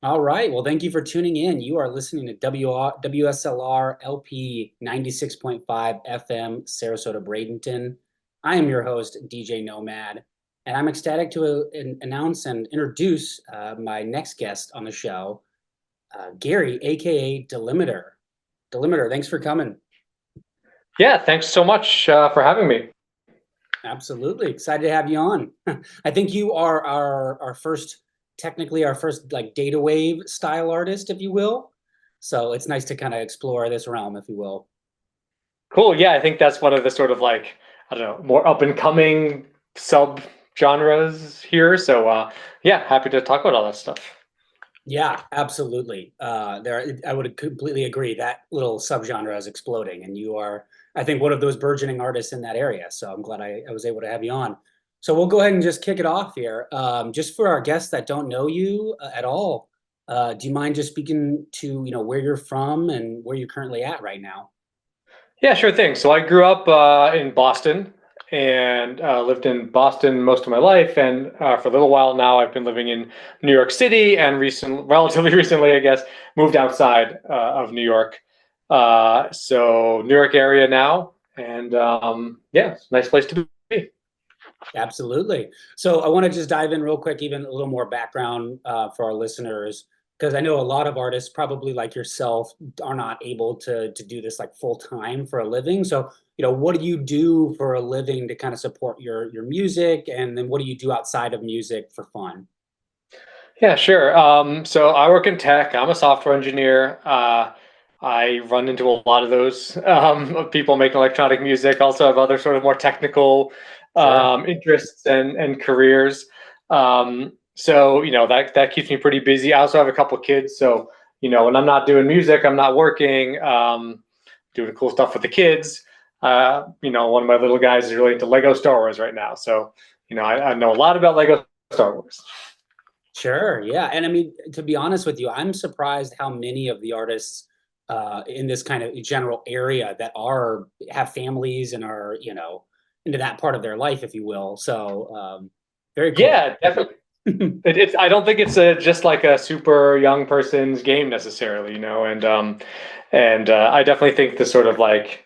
All right. Well, thank you for tuning in. You are listening to WSLR LP 96.5 FM, Sarasota, Bradenton. I am your host, DJ Nomad, and I'm ecstatic to announce and introduce my next guest on the show, Gary, aka Delimitr. Delimitr, thanks for coming. Yeah, thanks so much for having me. Absolutely. Excited to have you on. I think you are our first, technically our first like Datawave style artist, if you will. So it's nice to kind of explore this realm, if you will. Cool. Yeah, I think that's one of the sort of like, I don't know, more up and coming sub genres here. So yeah, happy to talk about all that stuff. Yeah, absolutely. I would completely agree. That little subgenre is exploding, and you are, I think, one of those burgeoning artists in that area. So I'm glad I was able to have you on. So we'll go ahead and just kick it off here. Just for our guests that don't know you at all, do you mind just speaking to where you're from and where you're currently at right now? Yeah, sure thing. So I grew up in Boston and lived in Boston most of my life. And for a little while now, I've been living in New York City and relatively recently, I guess, moved outside of New York. So New York area now. And yeah, it's a nice place to be. Absolutely. So I want to just dive in real quick, even a little more background for our listeners, because I know a lot of artists, probably like yourself, are not able to do this like full time for a living. So, what do you do for a living to kind of support your music? And then what do you do outside of music for fun? Yeah, sure. So I work in tech. I'm a software engineer. I run into a lot of those of people making electronic music. Also have other sort of more technical Sure. interests and careers. So that keeps me pretty busy. I also have a couple of kids, so when I'm not doing music, I'm not working, doing cool stuff with the kids. One of my little guys is really into Lego Star Wars right now, so I know a lot about Lego Star Wars. Sure. Yeah. And I mean, to be honest with you, I'm surprised how many of the artists in this kind of general area that have families and are, into that part of their life, if you will. So very cool. Yeah, definitely. It's I don't think it's just like a super young person's game necessarily, and I definitely think the sort of like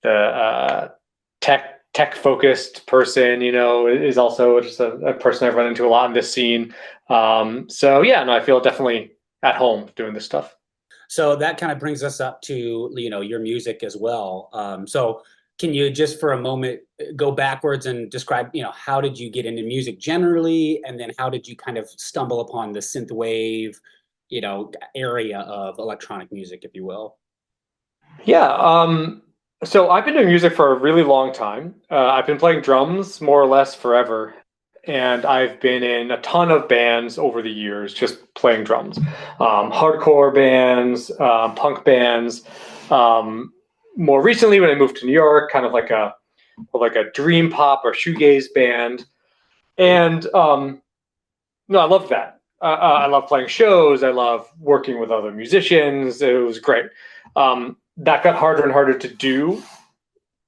the tech focused person, is also just a person I've run into a lot in this scene. So yeah, no, I feel definitely at home doing this stuff. So that kind of brings us up to, your music as well. So can you just for a moment go backwards and describe, how did you get into music generally, and then how did you kind of stumble upon the synthwave, area of electronic music, if you will? Yeah. So I've been doing music for a really long time. I've been playing drums more or less forever, and I've been in a ton of bands over the years, just playing drums. Hardcore bands, punk bands. More recently, when I moved to New York, kind of like a dream pop or shoegaze band, and no, I love that. I love playing shows. I love working with other musicians. It was great. That got harder and harder to do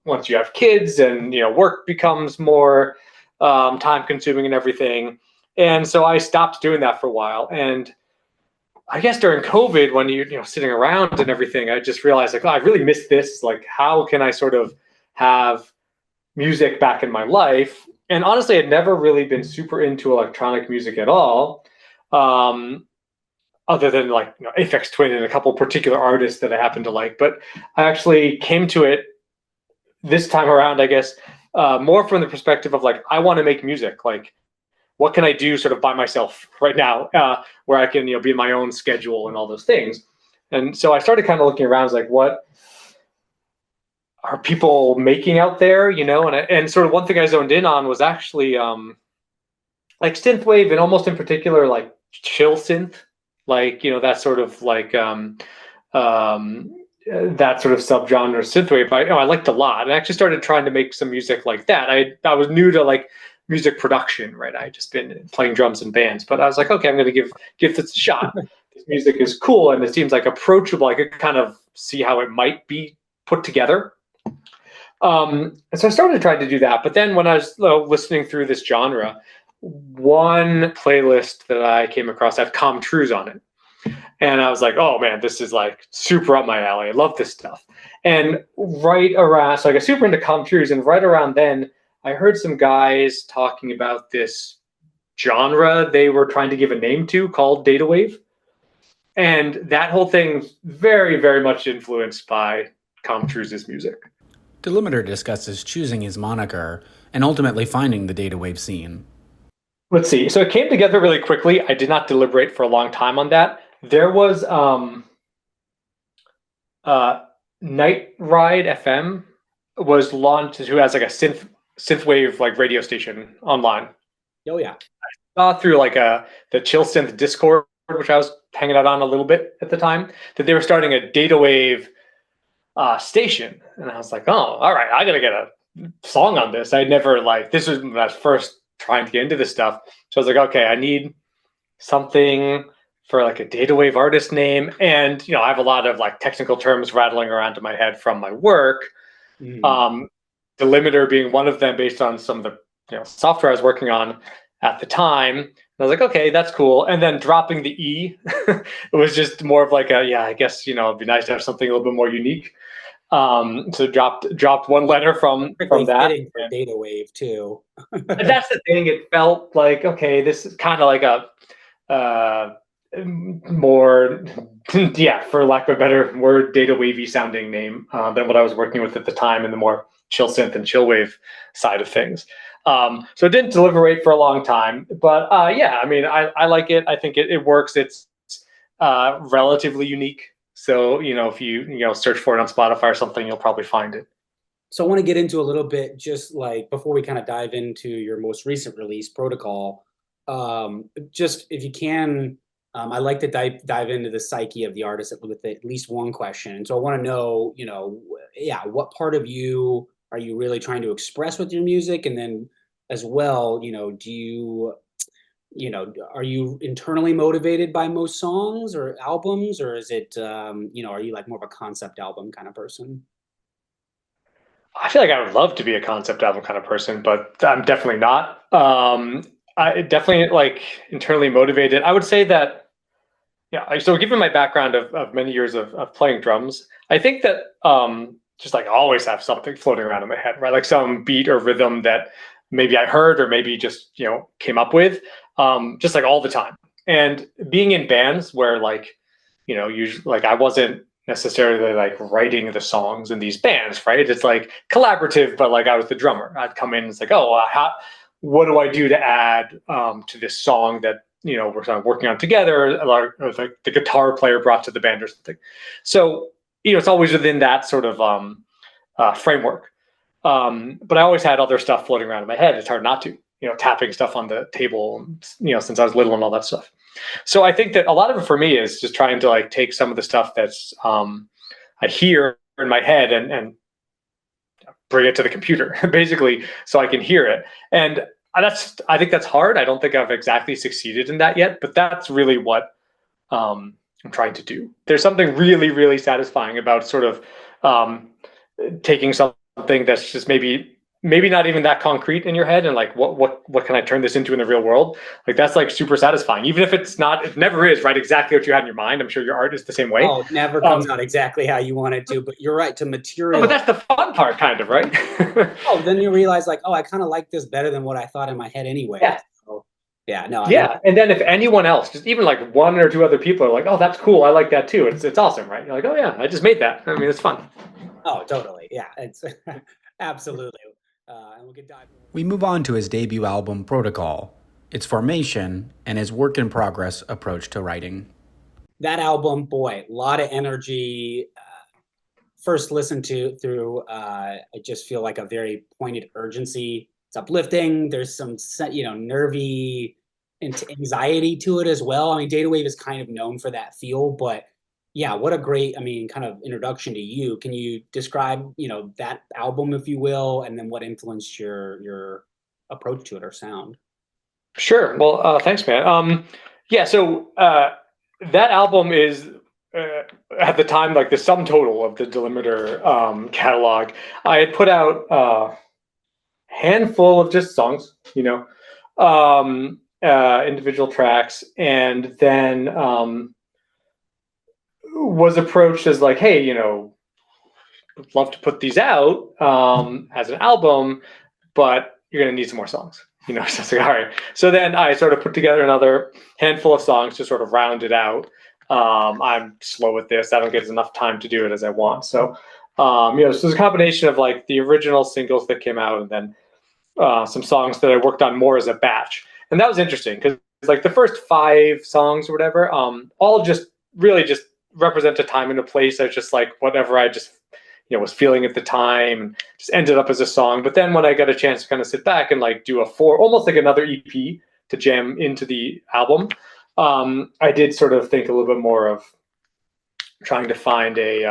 once you have kids, and work becomes more time consuming and everything. And so I stopped doing that for a while. And I guess during COVID, when you're sitting around and everything, I just realized like, oh, I really miss this. Like, how can I sort of have music back in my life? And honestly, I'd never really been super into electronic music at all, other than like Aphex Twin and a couple particular artists that I happen to like. But I actually came to it this time around, I guess, more from the perspective of like, I want to make music. Like, what can I do sort of by myself right now, where I can be in my own schedule and all those things. And so I started kind of looking around, like, what are people making out there, and sort of one thing I zoned in on was actually like synthwave, and almost in particular like Chillsynth, like that sort of like that sort of subgenre synthwave. I liked a lot, and I actually started trying to make some music like that. I was new to like music production, right? I just been playing drums in bands, but I was like, okay, I'm going to give this a shot. This music is cool, and it seems like approachable. I could kind of see how it might be put together. And so I started trying to do that. But then when I was listening through this genre, one playlist that I came across had Com Trues on it. And I was like, oh man, this is like super up my alley. I love this stuff. And right around, so I got super into Com Trues, and right around then, I heard some guys talking about this genre they were trying to give a name to called Datawave. And that whole thing very, very much influenced by Com Trues' music. Delimitr discusses choosing his moniker and ultimately finding the Datawave scene. Let's see. So it came together really quickly. I did not deliberate for a long time on that. There was Night Ride FM was launched, who has like a synthwave like radio station online. Oh yeah. I saw through like the Chillsynth Discord, which I was hanging out on a little bit at the time, that they were starting a Datawave station, and I was like, oh, all right, I gotta get a song on this. I never this was when I was first trying to get into this stuff, so I was like, okay, I need something for like a Datawave artist name, and I have a lot of like technical terms rattling around in my head from my work. Delimitr being one of them, based on some of the software I was working on at the time. And I was like, okay, that's cool. And then dropping the E, it was just more of like I guess it'd be nice to have something a little bit more unique. So dropped one letter from that. Fitting for Datawave too. That's the thing. It felt like, okay, this is kind of like a more, for lack of a better word, Datawavey sounding name than what I was working with at the time in the more Chillsynth and Chillwave side of things. So it didn't deliberate for a long time, but I mean, I like it. I think it works. It's relatively unique. So, if you search for it on Spotify or something, you'll probably find it. So I want to get into a little bit, just like before we kind of dive into your most recent release, Protocol, just if you can, I like to dive into the psyche of the artist with at least one question. And so I want to know, what part of you are you really trying to express with your music? And then as well, do you, are you internally motivated by most songs or albums, or is it, are you like more of a concept album kind of person? I feel like I would love to be a concept album kind of person, but I'm definitely not. I definitely like internally motivated. I would say that, so given my background of many years of playing drums, I think that just like always have something floating around in my head, right? Like some beat or rhythm that maybe I heard or maybe just, came up with, just like all the time. And being in bands where usually like I wasn't necessarily like writing the songs in these bands, right? It's like collaborative, but like I was the drummer. I'd come in and it's like, oh, what do I do to add to this song that we're kind of working on together, or like the guitar player brought to the band or something. So it's always within that sort of framework. But I always had other stuff floating around in my head. It's hard not to, tapping stuff on the table, since I was little and all that stuff. So I think that a lot of it for me is just trying to like take some of the stuff that's I hear in my head and bring it to the computer, basically, so I can hear it. And I think that's hard. I don't think I've exactly succeeded in that yet, but that's really what I'm trying to do. There's something really, really satisfying about sort of taking something that's just maybe not even that concrete in your head and like what can I turn this into in the real world? Like that's like super satisfying, even if it never is right exactly what you had in your mind. I'm sure your art is the same way. Oh, it never comes out exactly how you want it to, but you're right, to material. But that's the fun part, kind of, right? Oh, then you realize like, oh, I kind of like this better than what I thought in my head anyway. Yeah. So, no. Yeah, and then if anyone else, just even like one or two other people are like, oh, that's cool, I like that too. It's awesome, right? You're like, oh yeah, I just made that. I mean, it's fun. Oh, totally. Yeah, it's absolutely. And we move on to his debut album, Protocol, its formation, and his work-in-progress approach to writing. That album, boy, a lot of energy. First listen through, I just feel like a very pointed urgency. It's uplifting. There's some, nervy anxiety to it as well. I mean, Datawave is kind of known for that feel, but yeah, what a great, kind of introduction to you. Can you describe, that album, if you will, and then what influenced your approach to it or sound. Sure. Well, thanks, man. Yeah. So that album is at the time like the sum total of the Delimitr catalog. I had put out a handful of just songs, individual tracks, and then was approached as like, hey, would love to put these out as an album, but you're going to need some more songs. So it's like, all right. So then I sort of put together another handful of songs to sort of round it out. I'm slow at this. I don't get enough time to do it as I want. So, so there's a combination of like the original singles that came out and then some songs that I worked on more as a batch. And that was interesting because like the first 5 songs or whatever, all just really just represent a time and a place. I was just like whatever I just was feeling at the time, and just ended up as a song. But then when I got a chance to kind of sit back and like do almost like another EP to jam into the album, I did sort of think a little bit more of trying to find a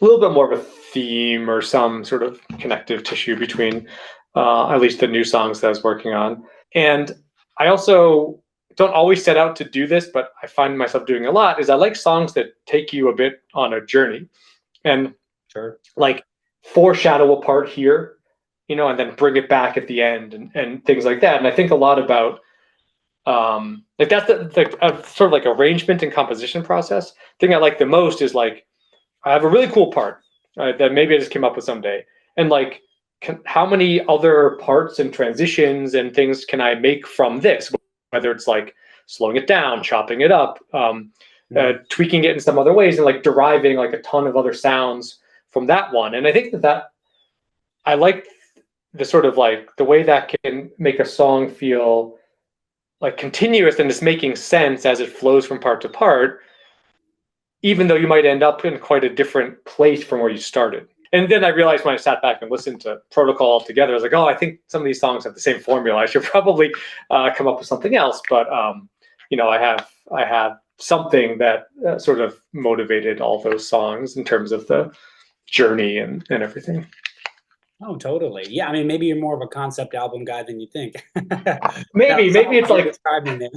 little bit more of a theme or some sort of connective tissue between at least the new songs that I was working on. And I also don't always set out to do this, but I find myself doing a lot, is I like songs that take you a bit on a journey. And Sure. like foreshadow a part here, and then bring it back at the end and things like that. And I think a lot about like that's the sort of like arrangement and composition process. Thing I like the most is like I have a really cool part that maybe I just came up with someday, and like how many other parts and transitions and things can I make from this? Whether it's like slowing it down, chopping it up, tweaking it in some other ways, and like deriving like a ton of other sounds from that one. And I think that I like the sort of like the way that can make a song feel like continuous and it's making sense as it flows from part to part, even though you might end up in quite a different place from where you started. And then I realized when I sat back and listened to Protocol all together, I was like, oh, I think some of these songs have the same formula. I should probably come up with something else. But I have something that sort of motivated all those songs in terms of the journey and everything. Oh, totally. Yeah, I mean, maybe you're more of a concept album guy than you think. maybe it's like describing it.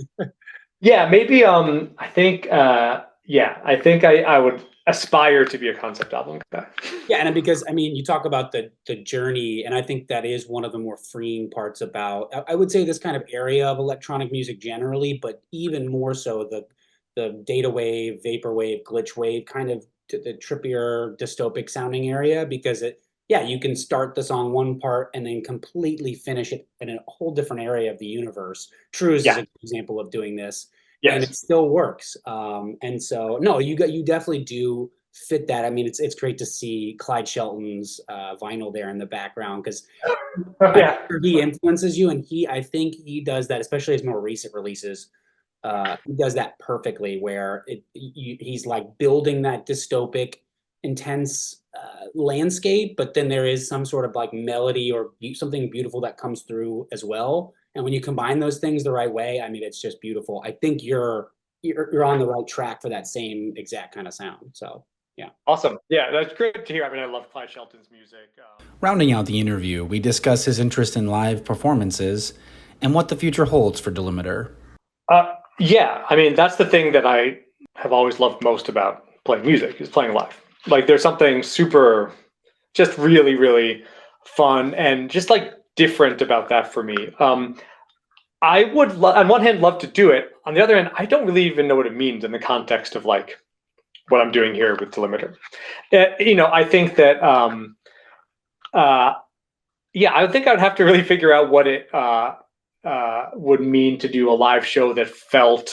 Yeah, maybe I think I would aspire to be a concept album guy. Yeah, and because I mean, you talk about the journey, and I think that is one of the more freeing parts about I would say this kind of area of electronic music generally, but even more so the Datawave, Vaporwave, glitch wave kind of the trippier dystopic sounding area, because you can start the song one part and then completely finish it in a whole different area of the universe. True is an example of doing this. Yes. And it still works. And so, no, you definitely do fit that. I mean, it's great to see Clyde Shelton's vinyl there in the background, because he influences you, and I think he does that, especially his more recent releases. He does that perfectly, where he's like building that dystopic, intense landscape, but then there is some sort of like melody or something beautiful that comes through as well. And when you combine those things the right way, I mean, it's just beautiful. I think you're on the right track for that same exact kind of sound. So, yeah. Awesome. Yeah, that's great to hear. I mean, I love Clyde Shelton's music. Rounding out the interview, we discuss his interest in live performances and what the future holds for Delimitr. Yeah, I mean, that's the thing that I have always loved most about playing music, is playing live. Like, there's something super, just really, really fun and just like different about that for me. I would, on one hand, love to do it. On the other hand, I don't really even know what it means in the context of like what I'm doing here with Delimitrr. I think that, I think I'd have to really figure out what it would mean to do a live show that felt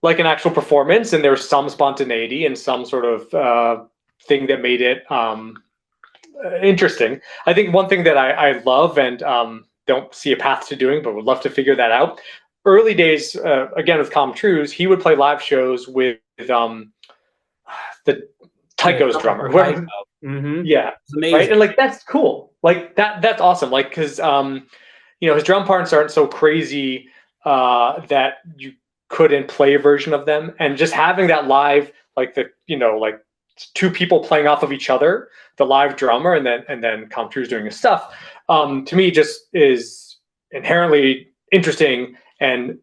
like an actual performance, and there was some spontaneity and some sort of thing that made it interesting. I think one thing that I love and don't see a path to doing, but would love to figure that out. Early days, again with Com Trues, he would play live shows with the Tycho's drummer. Yeah, right. And like that's cool. Like that's awesome. Like because his drum parts aren't so crazy that you couldn't play a version of them, and just having that live, like the like two people playing off of each other, the live drummer and then Comtrue's doing his stuff, to me just is inherently interesting and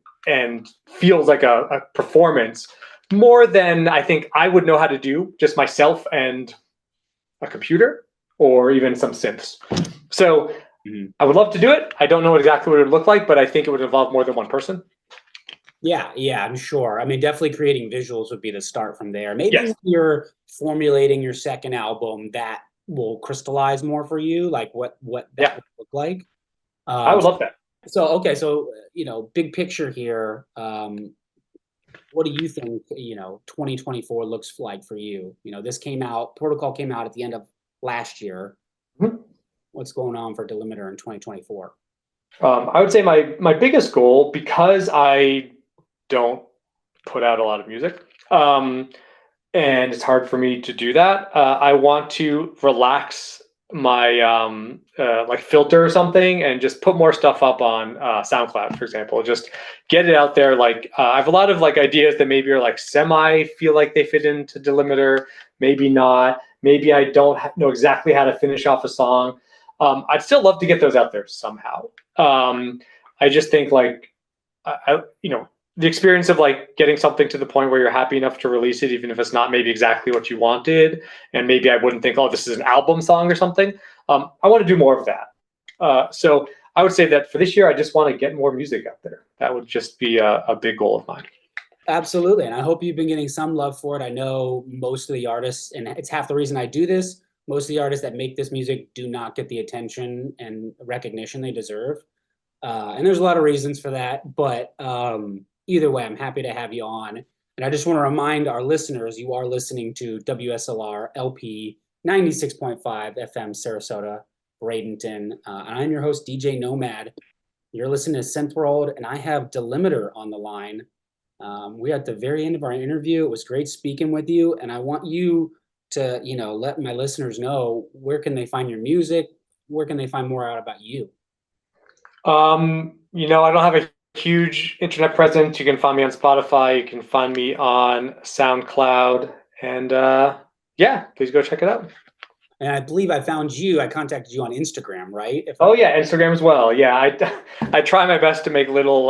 feels like a performance more than I think I would know how to do just myself and a computer or even some synths. So I would love to do it. I don't know exactly what it would look like, but I think it would involve more than one person. Yeah, I'm sure. I mean, definitely creating visuals would be the start from there. Maybe Yes. when you're formulating your second album, that will crystallize more for you, like what that would look like. I would love that. So, okay, so, big picture here, what do you think, 2024 looks like for you? This Protocol came out at the end of last year. What's going on for Delimitr in 2024? I would say my biggest goal, because I don't put out a lot of music, and it's hard for me to do that. I want to relax my like filter or something and just put more stuff up on SoundCloud, for example. Just get it out there. Like I have a lot of like ideas that maybe are like semi feel like they fit into Delimitr, maybe not. Maybe I don't know exactly how to finish off a song. I'd still love to get those out there somehow. I just think like the experience of like getting something to the point where you're happy enough to release it, even if it's not maybe exactly what you wanted, and maybe I wouldn't think, oh, this is an album song or something. I want to do more of that. So I would say that for this year, I just want to get more music out there. That would just be a big goal of mine. Absolutely, and I hope you've been getting some love for it. I know most of the artists, and it's half the reason I do this, most of the artists that make this music do not get the attention and recognition they deserve. And there's a lot of reasons for that, but either way, I'm happy to have you on. And I just want to remind our listeners, you are listening to WSLR LP 96.5 FM Sarasota, Bradenton. And I'm your host, DJ Nomad. You're listening to SynthWorld, and I have Delimitr on the line. We're at the very end of our interview. It was great speaking with you, and I want you to, let my listeners know, where can they find your music? Where can they find more out about you? I don't have a huge internet presence. You can find me on Spotify. You can find me on SoundCloud, and please go check it out. And I believe I found you. I contacted you on Instagram, right? Instagram as well. Yeah, I try my best to make little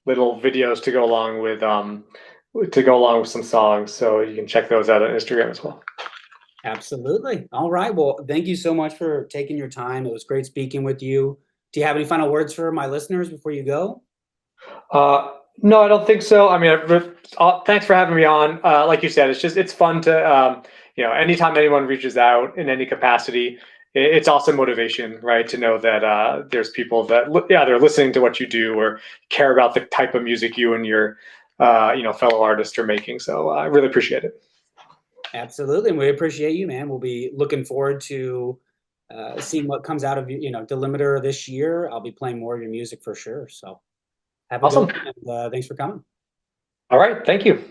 little videos to go along with some songs. So you can check those out on Instagram as well. Absolutely. All right. Well, thank you so much for taking your time. It was great speaking with you. Do you have any final words for my listeners before you go? No, I don't think so. I mean, thanks for having me on. Like you said, it's fun to, anytime anyone reaches out in any capacity, it's awesome motivation, right? To know that there's people that, they're listening to what you do or care about the type of music you and your, fellow artists are making. So I really appreciate it. Absolutely. And we appreciate you, man. We'll be looking forward to seeing what comes out of Delimitr this year. I'll be playing more of your music for sure. So have a awesome. good one, and thanks for coming. All right. Thank you.